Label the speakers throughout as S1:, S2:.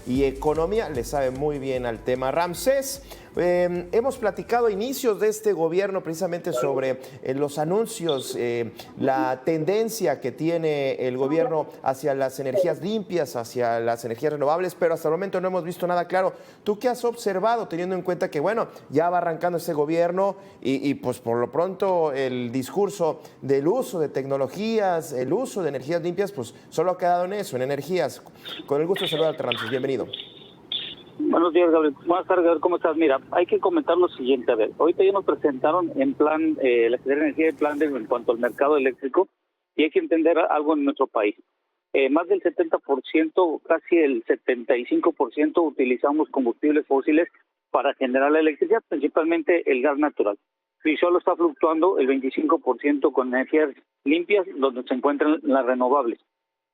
S1: y Economía. Le sabe muy bien al tema. Ramsés, hemos platicado a inicios de este gobierno precisamente sobre los anuncios, la tendencia que tiene el gobierno hacia las energías limpias, hacia las energías renovables, pero hasta el momento no hemos visto nada claro. ¿Tú qué has observado, teniendo en cuenta que, bueno, ya va arrancando este gobierno y pues por lo pronto el discurso del uso de tecnologías, el uso de energías limpias, pues solo ha quedado en eso, en energías? Con el gusto de saludarte, Ramsés, bienvenido.
S2: Buenos días, Gabriel. Buenas tardes, Gabriel. ¿Cómo estás? Mira, hay que comentar lo siguiente. A ver, ahorita ya nos presentaron en plan, la Secretaría de Energía en plan en cuanto al mercado eléctrico, y hay que entender algo en nuestro país. Más del 70%, casi el 75% utilizamos combustibles fósiles para generar la electricidad, principalmente el gas natural. Y solo está fluctuando el 25% con energías limpias, donde se encuentran las renovables.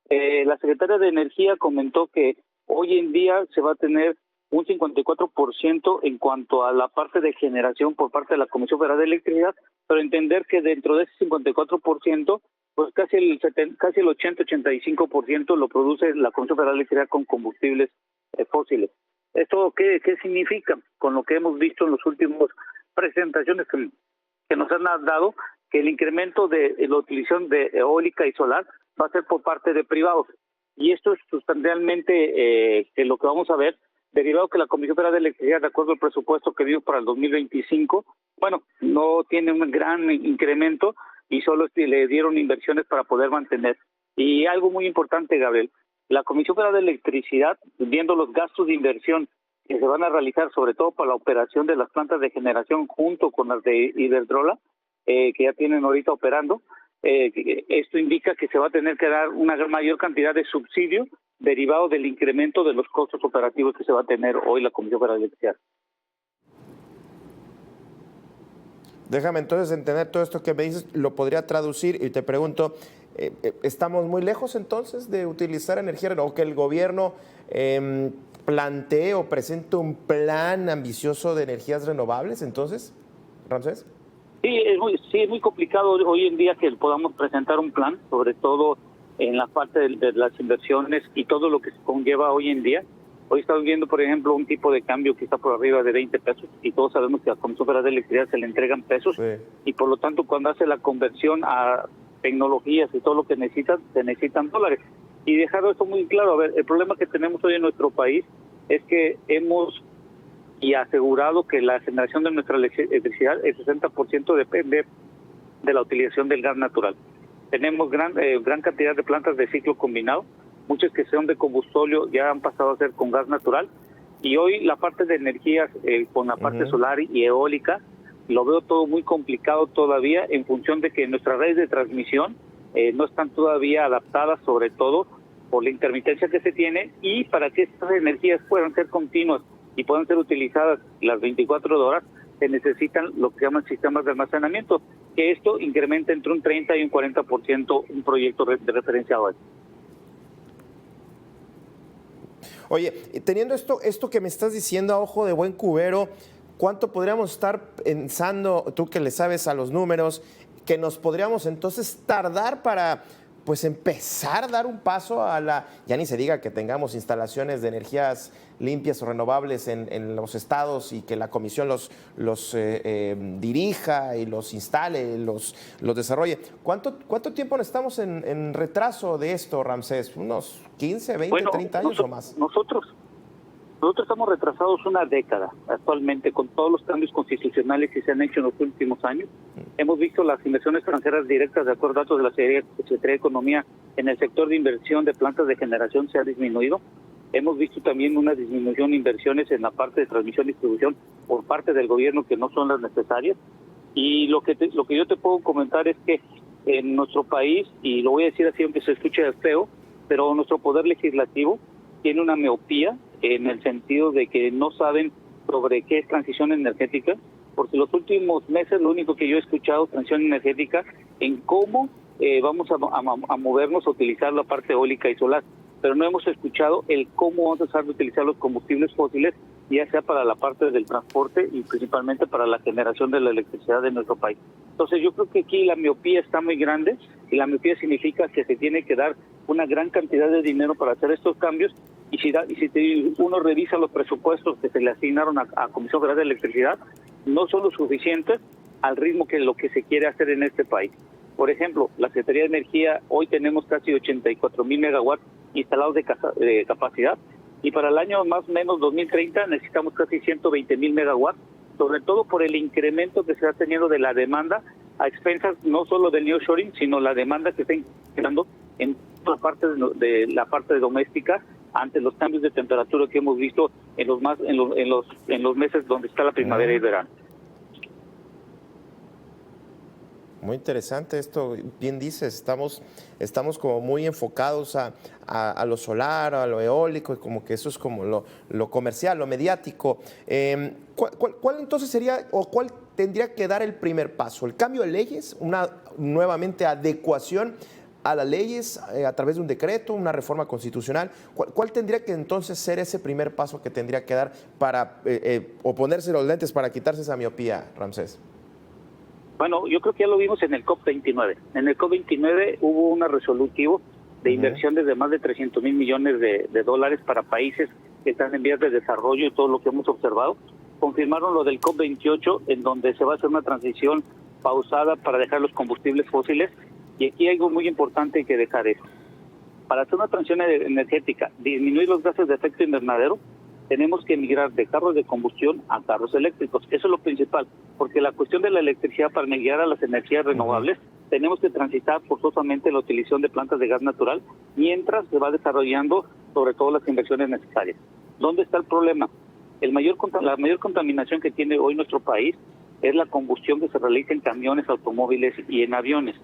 S2: La Secretaría de Energía comentó que hoy en día se va a tener un 54% en cuanto a la parte de generación por parte de la Comisión Federal de Electricidad, pero entender que dentro de ese 54%, pues casi el 80-85% lo produce la Comisión Federal de Electricidad con combustibles fósiles. ¿Esto qué significa? Con lo que hemos visto en las últimas presentaciones que nos han dado, que el incremento de la utilización de eólica y solar va a ser por parte de privados. Y esto es sustancialmente que lo que vamos a ver, derivado que la Comisión Federal de Electricidad, de acuerdo al presupuesto que dio para el 2025, bueno, no tiene un gran incremento y solo le dieron inversiones para poder mantener. Y algo muy importante, Gabriel, la Comisión Federal de Electricidad, viendo los gastos de inversión que se van a realizar, sobre todo para la operación de las plantas de generación junto con las de Iberdrola, que ya tienen ahorita operando, esto indica que se va a tener que dar una mayor cantidad de subsidio derivado del incremento de los costos operativos que se va a tener hoy la Comisión Federal de Electricidad.
S1: Déjame entonces entender todo esto que me dices, lo podría traducir y te pregunto, ¿estamos muy lejos entonces de utilizar energía renovable o que el gobierno plantee o presente un plan ambicioso de energías renovables entonces, Ramsés?
S2: Sí, es muy complicado hoy en día que podamos presentar un plan, sobre todo en la parte de las inversiones y todo lo que se conlleva hoy en día. Hoy estamos viendo, por ejemplo, un tipo de cambio que está por arriba de 20 pesos y todos sabemos que a la Comisión Federal de Electricidad se le entregan pesos, sí. Y por lo tanto cuando hace la conversión a tecnologías y todo lo que necesitan, se necesitan dólares. Y dejarlo esto muy claro, a ver, el problema que tenemos hoy en nuestro país es que hemos asegurado que la generación de nuestra electricidad, el 60% depende de la utilización del gas natural. Tenemos gran cantidad de plantas de ciclo combinado, muchas que son de combustóleo ya han pasado a ser con gas natural, y hoy la parte de energías con la parte solar y eólica, lo veo todo muy complicado todavía en función de que nuestras redes de transmisión no están todavía adaptadas, sobre todo por la intermitencia que se tiene, y para que estas energías puedan ser continuas y puedan ser utilizadas las 24 horas, se necesitan lo que se llaman sistemas de almacenamiento, que esto incrementa entre un 30 y un 40% un proyecto de referencia hoy.
S1: Oye, teniendo esto que me estás diciendo a ojo de buen cubero, ¿cuánto podríamos estar pensando, tú que le sabes a los números, que nos podríamos entonces tardar para pues empezar a dar un paso a ya ni se diga que tengamos instalaciones de energías limpias o renovables en los estados y que la comisión los dirija y los instale, los desarrolle? ¿Cuánto tiempo estamos en retraso de esto, Ramsés? ¿Unos 15, 20, 30 años o más?
S2: Nosotros estamos retrasados una década actualmente con todos los cambios constitucionales que se han hecho en los últimos años. Hemos visto las inversiones extranjeras directas, de acuerdo a datos de la Secretaría de Economía, en el sector de inversión de plantas de generación se ha disminuido. Hemos visto también una disminución de inversiones en la parte de transmisión y distribución por parte del gobierno que no son las necesarias. Y lo que yo te puedo comentar es que en nuestro país, y lo voy a decir así aunque se escuche feo, pero nuestro poder legislativo tiene una miopía en el sentido de que no saben sobre qué es transición energética, porque los últimos meses lo único que yo he escuchado es transición energética en cómo vamos a movernos a utilizar la parte eólica y solar, pero no hemos escuchado el cómo vamos a dejar de utilizar los combustibles fósiles, ya sea para la parte del transporte y principalmente para la generación de la electricidad de nuestro país. Entonces yo creo que aquí la miopía está muy grande, y la miopía significa que se tiene que dar una gran cantidad de dinero para hacer estos cambios, Uno revisa los presupuestos que se le asignaron a Comisión Federal de Electricidad, no son lo suficientes al ritmo que lo que se quiere hacer en este país. Por ejemplo, la Secretaría de Energía, hoy tenemos casi 84,000 megawatts instalados de capacidad, y para el año más o menos 2030 necesitamos casi 120,000 megawatts, sobre todo por el incremento que se está teniendo de la demanda a expensas no solo del nearshoring, sino la demanda que está incrementando en toda la parte doméstica ante los cambios de temperatura que hemos visto en los meses donde está la primavera y el verano.
S1: Muy interesante esto, bien dices, estamos como muy enfocados a lo solar, a lo eólico, y como que eso es como lo comercial, lo mediático. ¿Cuál entonces sería, o cuál tendría que dar el primer paso? ¿El cambio de leyes? ¿Una nuevamente adecuación a las leyes a través de un decreto, una reforma constitucional? ¿Cuál tendría que entonces ser ese primer paso que tendría que dar para o ponerse los lentes para quitarse esa miopía, Ramsés?
S2: Bueno, yo creo que ya lo vimos en el COP29. En el COP29 hubo un resolutivo de inversiones de más de 300,000 millones de dólares para países que están en vías de desarrollo, y todo lo que hemos observado. Confirmaron lo del COP28, en donde se va a hacer una transición pausada para dejar los combustibles fósiles. Y aquí hay algo muy importante que dejar eso. Para hacer una transición energética, disminuir los gases de efecto invernadero, tenemos que migrar de carros de combustión a carros eléctricos. Eso es lo principal, porque la cuestión de la electricidad, para migrar a las energías renovables, tenemos que transitar forzosamente la utilización de plantas de gas natural, mientras se va desarrollando sobre todo las inversiones necesarias. ¿Dónde está el problema? La mayor contaminación que tiene hoy nuestro país es la combustión que se realiza en camiones, automóviles y en aviones.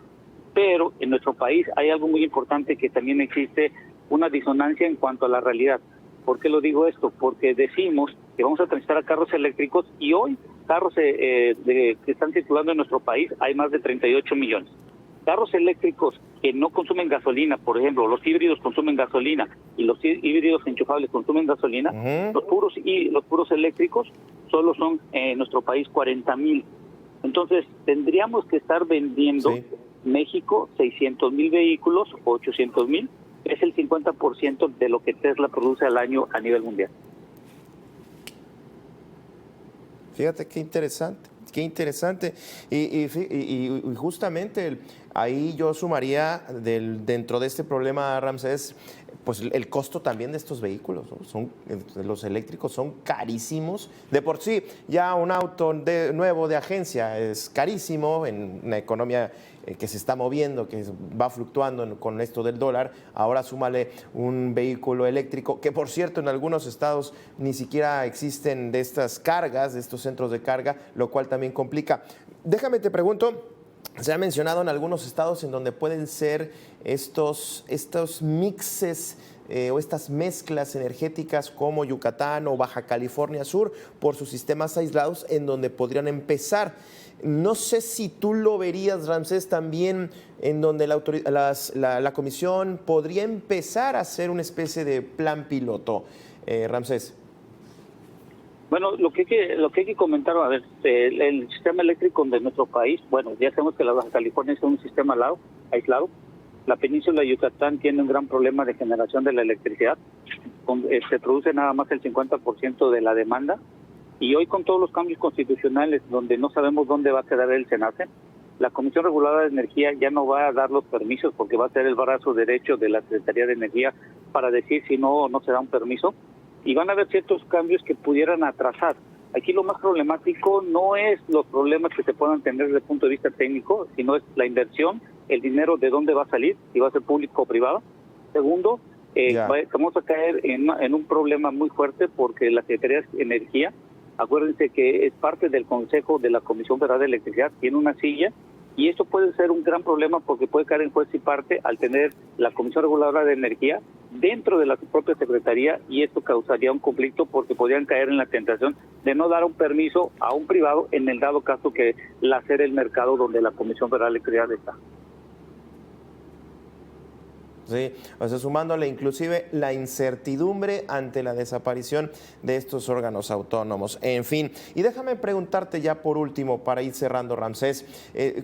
S2: Pero en nuestro país hay algo muy importante, que también existe una disonancia en cuanto a la realidad. ¿Por qué lo digo esto? Porque decimos que vamos a transitar a carros eléctricos, y hoy carros que están circulando en nuestro país hay más de 38 millones. Carros eléctricos que no consumen gasolina, por ejemplo, los híbridos consumen gasolina y los híbridos enchufables consumen gasolina, los puros eléctricos solo son en nuestro país 40,000. Entonces, tendríamos que estar vendiendo México 600,000 vehículos, 800,000, es el 50% de lo que Tesla produce al año a nivel mundial.
S1: Fíjate qué interesante, qué interesante. Y justamente ahí yo sumaría dentro de este problema, Ramsés, pues el costo también de estos vehículos, ¿no? Los eléctricos son carísimos. De por sí, ya un auto nuevo de agencia es carísimo en una economía que se está moviendo, que va fluctuando con esto del dólar. Ahora súmale un vehículo eléctrico, que por cierto en algunos estados ni siquiera existen de estas cargas, de estos centros de carga, lo cual también complica. Déjame te pregunto, se ha mencionado en algunos estados en donde pueden ser estos mixes o estas mezclas energéticas, como Yucatán o Baja California Sur, por sus sistemas aislados, en donde podrían empezar. No sé si tú lo verías, Ramsés, también en donde la comisión podría empezar a hacer una especie de plan piloto. Ramsés.
S2: Bueno, lo que hay que comentar, a ver, el sistema eléctrico de nuestro país, bueno, ya sabemos que la Baja California es un sistema aislado. La península de Yucatán tiene un gran problema de generación de la electricidad. Se produce nada más el 50% de la demanda. Y hoy, con todos los cambios constitucionales, donde no sabemos dónde va a quedar el SENACE, la Comisión Reguladora de Energía ya no va a dar los permisos, porque va a ser el brazo derecho de la Secretaría de Energía para decir si no se da un permiso. Y van a haber ciertos cambios que pudieran atrasar. Aquí lo más problemático no es los problemas que se puedan tener desde el punto de vista técnico, sino es la inversión, el dinero de dónde va a salir, si va a ser público o privado. Segundo, vamos a caer en un problema muy fuerte, porque la Secretaría de Energía, acuérdense que es parte del Consejo de la Comisión Federal de Electricidad, tiene una silla, y esto puede ser un gran problema, porque puede caer en juez y parte al tener la Comisión Reguladora de Energía dentro de la propia Secretaría, y esto causaría un conflicto, porque podrían caer en la tentación de no dar un permiso a un privado en el dado caso que hacer el mercado donde la Comisión Federal de Electricidad está.
S1: Sí, o sea, sumándole inclusive la incertidumbre ante la desaparición de estos órganos autónomos. En fin, y déjame preguntarte ya por último, para ir cerrando, Ramsés,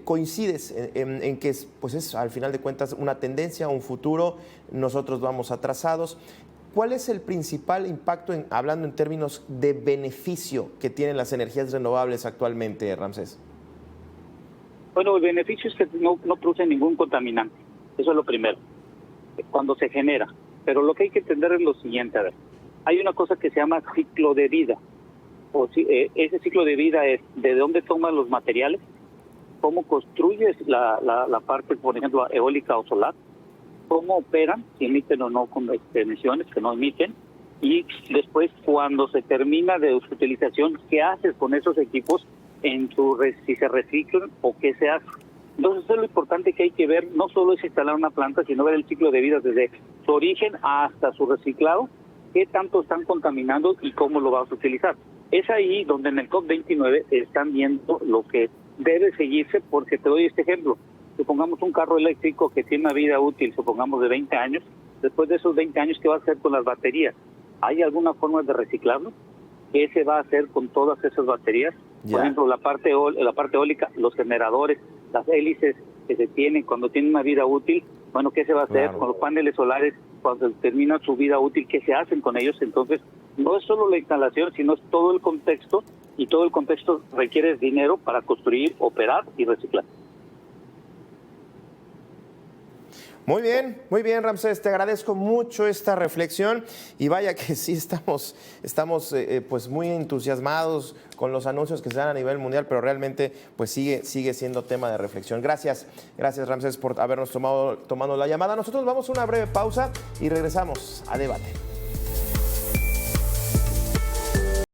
S1: ¿coincides en que pues es al final de cuentas una tendencia, un futuro? Nosotros vamos atrasados. ¿cuál es el principal impacto, hablando en términos de beneficio, que tienen las energías renovables actualmente, Ramsés?
S2: Bueno, el beneficio es que no produce ningún contaminante. Eso es lo primero, cuando se genera. Pero lo que hay que entender es lo siguiente, a ver. Hay una cosa que se llama ciclo de vida. Ese ciclo de vida es de dónde tomas los materiales, cómo construyes la parte, por ejemplo, eólica o solar, cómo operan, si emiten o no con emisiones, que no emiten, y después cuando se termina de su utilización, ¿qué haces con esos equipos si se reciclan o qué se hace? Entonces eso es lo importante que hay que ver, no solo es instalar una planta, sino ver el ciclo de vida desde su origen hasta su reciclado, qué tanto están contaminando y cómo lo vas a utilizar. Es ahí donde en el COP29 están viendo lo que debe seguirse, porque te doy este ejemplo. Supongamos un carro eléctrico que tiene una vida útil, supongamos de 20 años, después de esos 20 años, ¿qué va a hacer con las baterías? ¿Hay alguna forma de reciclarlo? ¿Qué se va a hacer con todas esas baterías? Por ejemplo, la parte eólica, los generadores, las hélices que se tienen cuando tienen una vida útil, bueno, ¿qué se va a hacer con los paneles solares cuando termina su vida útil? ¿Qué se hacen con ellos? Entonces, no es solo la instalación, sino es todo el contexto, y todo el contexto requiere dinero para construir, operar y reciclar.
S1: Muy bien, Ramsés, te agradezco mucho esta reflexión y vaya que sí estamos pues muy entusiasmados con los anuncios que se dan a nivel mundial, pero realmente pues sigue siendo tema de reflexión. Gracias Ramsés por habernos tomado la llamada. Nosotros vamos a una breve pausa y regresamos a Debate.